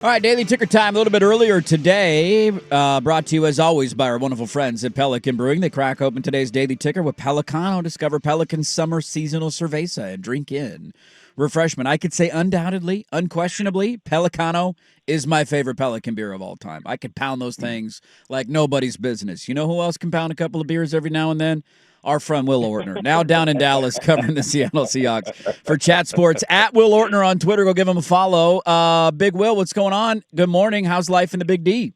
All right, Daily Ticker time a little bit earlier today, brought to you as always by our wonderful friends at Pelican Brewing. They crack open today's Daily Ticker with Pelicano. Discover Pelican's summer seasonal cerveza and drink in refreshment. I could say undoubtedly, unquestionably, Pelicano is my favorite Pelican beer of all time. I could pound those things like nobody's business. You know who else can pound a couple of beers every now and then? Our friend Will Ortner, now down in Dallas covering the Seattle Seahawks for Chat Sports. At Will Ortner on Twitter. Go give him a follow. Big Will, what's going on? Good morning. How's life in the Big D?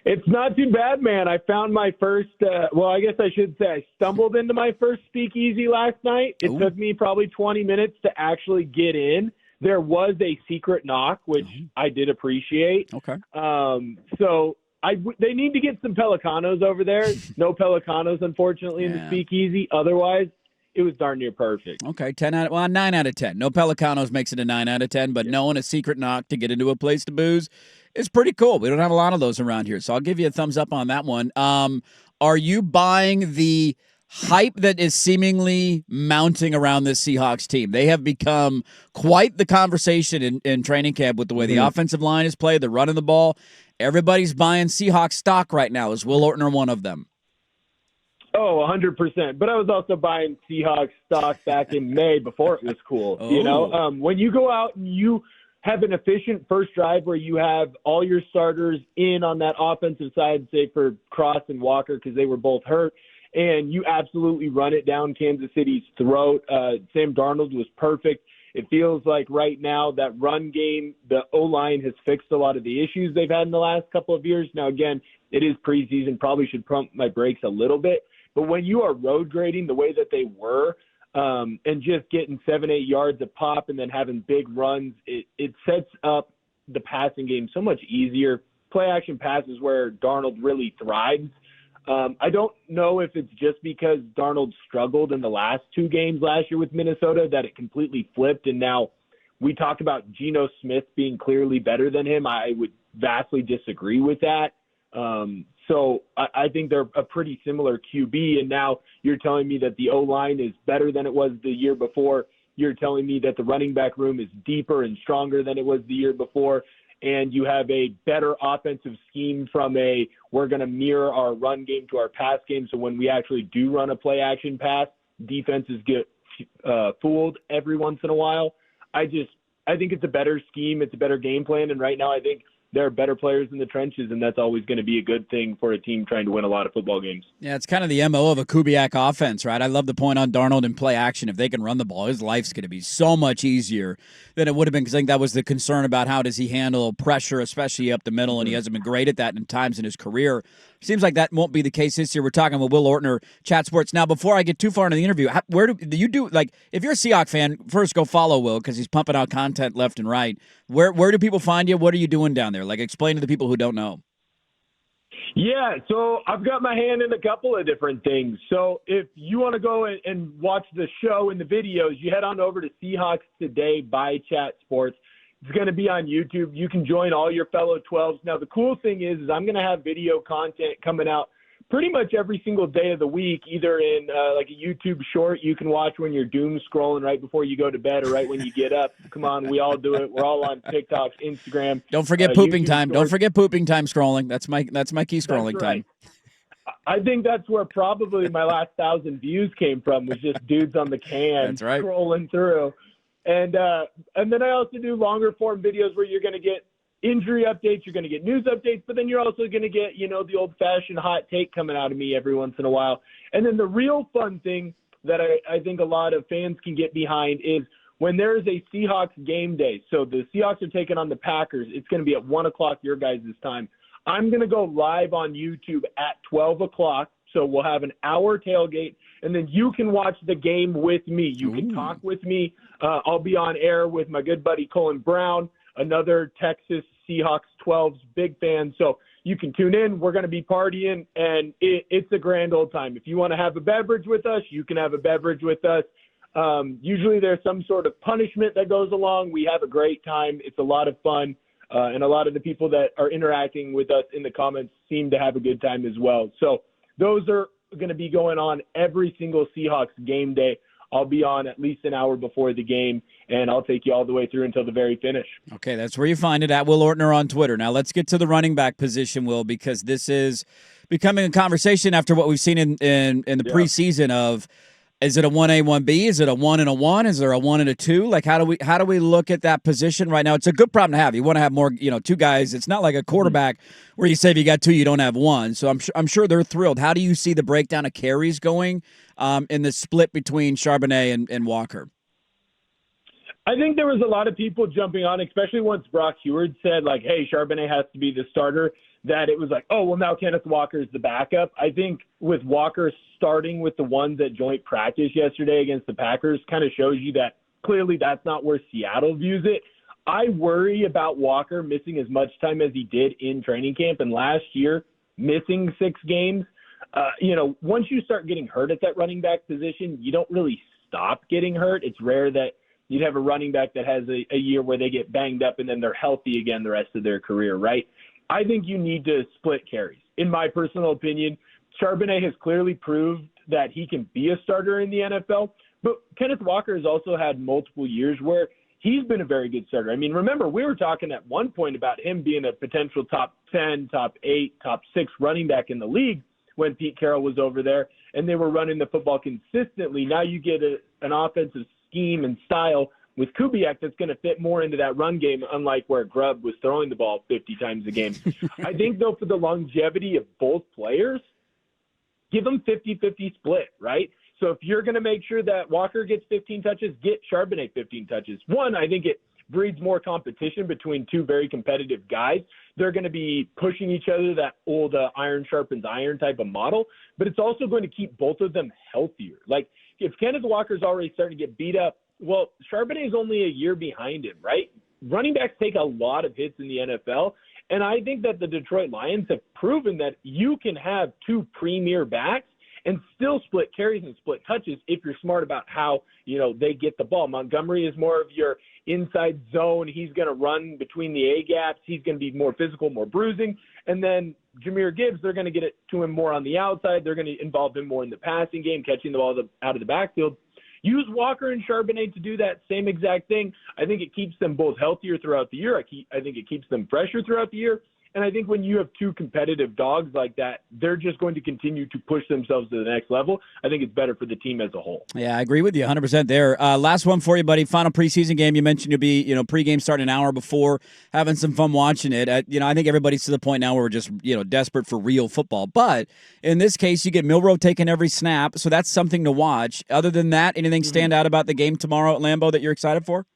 It's not too bad, man. I found my first, I guess I should say I stumbled into my first speakeasy last night. It took me probably 20 minutes to actually get in. There was a secret knock, which I did appreciate. Okay. They need to get some Pelicanos over there. No Pelicanos, unfortunately, in the speakeasy. Otherwise, it was darn near perfect. Okay, 9 out of 10. No Pelicanos makes it a 9 out of 10, but knowing a secret knock to get into a place to booze is pretty cool. We don't have a lot of those around here, so I'll give you a thumbs up on that one. Are you buying the hype that is seemingly mounting around this Seahawks team? They have become quite the conversation in training camp with the way the offensive line is played, the running the ball. Everybody's buying Seahawks stock right now. Is Will Ortner one of them? Oh, 100%. But I was also buying Seahawks stock back in May before it was cool. Oh. You know, when you go out and you have an efficient first drive where you have all your starters in on that offensive side, say for Cross and Walker because they were both hurt, and you absolutely run it down Kansas City's throat. Sam Darnold was perfect. It feels like right now that run game, the O-line has fixed a lot of the issues they've had in the last couple of years. Now, again, it is preseason. Probably should pump my brakes a little bit. But when you are road grading the way that they were and just getting 7-8 yards a pop and then having big runs, it sets up the passing game so much easier. Play-action passes where Darnold really thrives. I don't know if it's just because Darnold struggled in the last two games last year with Minnesota that it completely flipped, and now we talk about Geno Smith being clearly better than him. I would vastly disagree with that. So I think they're a pretty similar QB, and now you're telling me that the O-line is better than it was the year before. You're telling me that the running back room is deeper and stronger than it was the year before, and you have a better offensive scheme from we're going to mirror our run game to our pass game, so when we actually do run a play-action pass, defenses get fooled every once in a while. I think it's a better scheme, it's a better game plan, and right now I think there are better players in the trenches, and that's always going to be a good thing for a team trying to win a lot of football games. Yeah, it's kind of the MO of a Kubiak offense, right? I love the point on Darnold in play action. If they can run the ball, his life's going to be so much easier than it would have been, because I think that was the concern about how does he handle pressure, especially up the middle, and he hasn't been great at that in times in his career. Seems like that won't be the case this year. We're talking with Will Ortner, Chat Sports. Now, before I get too far into the interview, where do you do, like, if you're a Seahawks fan, first go follow Will because he's pumping out content left and right. Where do people find you? What are you doing down there? Like, explain to the people who don't know. Yeah, so I've got my hand in a couple of different things. So if you want to go and watch the show and the videos, you head on over to Seahawks Today by Chat Sports. It's going to be on YouTube. You can join all your fellow 12s. Now, the cool thing is I'm going to have video content coming out pretty much every single day of the week, either in like a YouTube short you can watch when you're doom scrolling right before you go to bed or right when you get up. Come on, we all do it. We're all on TikTok, Instagram. Don't forget pooping YouTube time. shorts. Don't forget pooping time scrolling. That's my key scrolling That's right. time. I think that's where probably my last 1,000 views came from, was just dudes on the can That's right. scrolling through. And then I also do longer form videos where you're going to get injury updates, you're going to get news updates, but then you're also going to get, the old-fashioned hot take coming out of me every once in a while. And then the real fun thing that I think a lot of fans can get behind is when there is a Seahawks game day. So the Seahawks are taking on the Packers. It's going to be at 1 o'clock your guys' time. I'm going to go live on YouTube at 12 o'clock. So we'll have an hour tailgate, and then you can watch the game with me. You can talk with me. I'll be on air with my good buddy Colin Brown, another Texas Seahawks 12's big fan. So you can tune in. We're going to be partying, and it's a grand old time. If you want to have a beverage with us, you can have a beverage with us. Usually there's some sort of punishment that goes along. We have a great time. It's a lot of fun, and a lot of the people that are interacting with us in the comments seem to have a good time as well. So those are going to be going on every single Seahawks game day. I'll be on at least an hour before the game, and I'll take you all the way through until the very finish. Okay, that's where you find it, at Will Ortner on Twitter. Now let's get to the running back position, Will, because this is becoming a conversation after what we've seen in the preseason of, is it a 1A, 1B? Is it a 1 and a 1? Is there a 1 and a 2? Like, how do we look at that position right now? It's a good problem to have. You want to have more, two guys. It's not like a quarterback where you say if you got two, you don't have one. So I'm sure they're thrilled. How do you see the breakdown of carries going in the split between Charbonnet and Walker? I think there was a lot of people jumping on, especially once Brock Heward said, like, hey, Charbonnet has to be the starter, that it was like, oh, well, now Kenneth Walker is the backup. I think with Walker starting with the ones at joint practice yesterday against the Packers kind of shows you that clearly that's not where Seattle views it. I worry about Walker missing as much time as he did in training camp, and last year missing 6 games. Once you start getting hurt at that running back position, you don't really stop getting hurt. It's rare that you'd have a running back that has a year where they get banged up and then they're healthy again the rest of their career, right? I think you need to split carries. In my personal opinion, Charbonnet has clearly proved that he can be a starter in the NFL, but Kenneth Walker has also had multiple years where he's been a very good starter. I mean, remember, we were talking at one point about him being a potential top 10, top 8, top 6 running back in the league when Pete Carroll was over there, and they were running the football consistently. Now you get an offensive scheme and style with Kubiak that's going to fit more into that run game, unlike where Grubb was throwing the ball 50 times a game. I think, though, for the longevity of both players, give them 50-50 split, right? So if you're going to make sure that Walker gets 15 touches, get Charbonnet 15 touches. One, I think it breeds more competition between two very competitive guys. They're going to be pushing each other, that old iron sharpens iron type of model, but it's also going to keep both of them healthier. Like, if Kenneth Walker's already starting to get beat up, well, Charbonnet is only a year behind him, right? Running backs take a lot of hits in the NFL, and I think that the Detroit Lions have proven that you can have two premier backs and still split carries and split touches if you're smart about how, they get the ball. Montgomery is more of your inside zone. He's going to run between the A-gaps. He's going to be more physical, more bruising. And then Jahmyr Gibbs, they're going to get it to him more on the outside. They're going to involve him more in the passing game, catching the ball out of the backfield. Use Walker and Charbonnet to do that same exact thing. I think it keeps them both healthier throughout the year. I think it keeps them fresher throughout the year. And I think when you have two competitive dogs like that, they're just going to continue to push themselves to the next level. I think it's better for the team as a whole. Yeah, I agree with you 100% there. Last one for you, buddy. Final preseason game. You mentioned you'll be, pregame starting an hour before, having some fun watching it. I think everybody's to the point now where we're just, desperate for real football. But in this case, you get Milroe taking every snap, so that's something to watch. Other than that, anything stand out about the game tomorrow at Lambeau that you're excited for?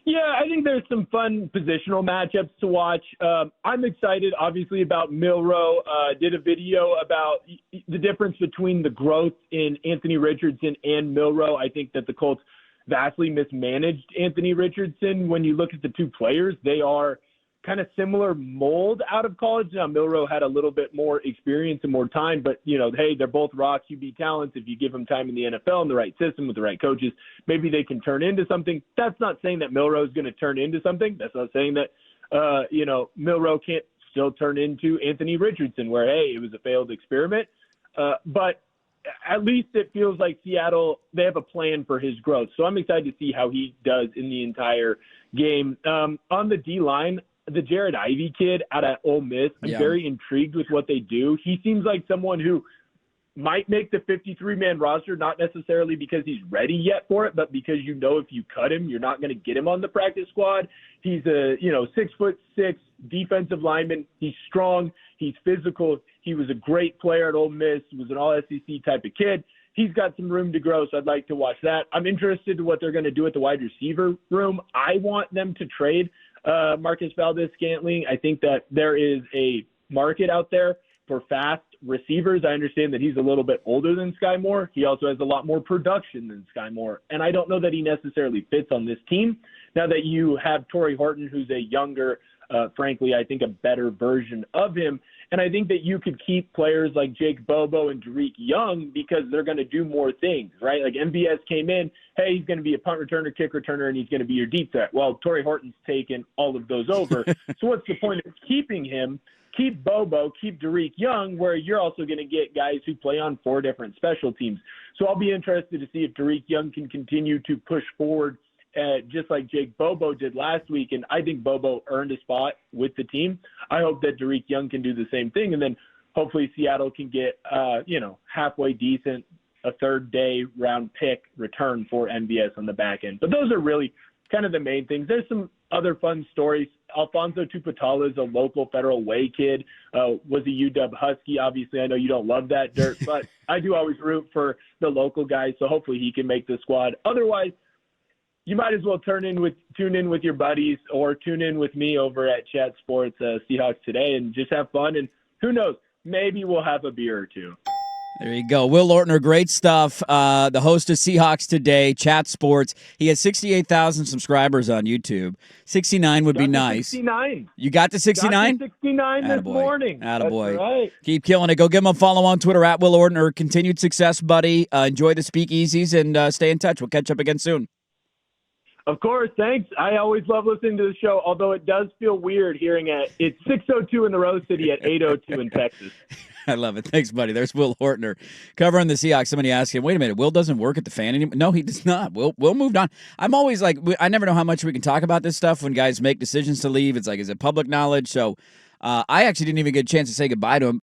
Yeah, I think there's some fun positional matchups to watch. I'm excited, obviously, about Milroe. Did a video about the difference between the growth in Anthony Richardson and Milroe. I think that the Colts vastly mismanaged Anthony Richardson. When you look at the two players, they are kind of similar mold out of college. Now, Milroe had a little bit more experience and more time, but, hey, they're both raw QB talents. If you give them time in the NFL in the right system with the right coaches, maybe they can turn into something. That's not saying that Milroe is going to turn into something. That's not saying that, Milroe can't still turn into Anthony Richardson, where, hey, it was a failed experiment. But at least it feels like Seattle, they have a plan for his growth. So I'm excited to see how he does in the entire game. On the D-line, the Jared Ivey kid out of Ole Miss, I'm very intrigued with what they do. He seems like someone who might make the 53-man roster, not necessarily because he's ready yet for it, but because if you cut him, you're not going to get him on the practice squad. He's a 6'6" defensive lineman. He's strong. He's physical. He was a great player at Ole Miss. He was an all-SEC type of kid. He's got some room to grow, so I'd like to watch that. I'm interested in what they're going to do at the wide receiver room. I want them to trade Marcus Valdez-Scantling. I think that there is a market out there for fast receivers. I understand that he's a little bit older than Sky Moore. He also has a lot more production than Sky Moore, and I don't know that he necessarily fits on this team. Now that you have Torrey Horton, who's a younger, frankly, I think a better version of him, and I think that you could keep players like Jake Bobo and Derek Young because they're going to do more things, right? Like MVS came in, hey, he's going to be a punt returner, kick returner, and he's going to be your deep threat. Well, Torrey Horton's taken all of those over. So what's the point of keeping him? keep Bobo, keep Derek Young, where you're also going to get guys who play on 4 different special teams. So I'll be interested to see if Derek Young can continue to push forward just like Jake Bobo did last week. And I think Bobo earned a spot with the team. I hope that Derek Young can do the same thing. And then hopefully Seattle can get, halfway decent, a third-day round pick return for MVS on the back end. But those are really kind of the main things. There's some other fun stories. Alfonso Tupatala is a local Federal Way kid, was a UW Husky. Obviously, I know you don't love that, Dirt, but I do always root for the local guys, so hopefully he can make the squad. Otherwise, you might as well tune in with your buddies or tune in with me over at Chat Sports Seahawks Today and just have fun. And who knows, maybe we'll have a beer or two. There you go. Will Ortner, great stuff. The host of Seahawks Today, Chat Sports. He has 68,000 subscribers on YouTube. 69 would be nice. 69. You got to 69? Got to 69 this morning. Attaboy. That's right. Keep killing it. Go give him a follow on Twitter at Will Ortner. Continued success, buddy. Enjoy the speakeasies and stay in touch. We'll catch up again soon. Of course, thanks. I always love listening to the show, although it does feel weird hearing it's 6:02 in the Rose City at 8:02 in Texas. I love it. Thanks, buddy. There's Will Ortner covering the Seahawks. Somebody asked him, wait a minute, Will doesn't work at the Fan anymore? No, he does not. Will moved on. I'm always like, I never know how much we can talk about this stuff when guys make decisions to leave. It's like, is it public knowledge? So I actually didn't even get a chance to say goodbye to him.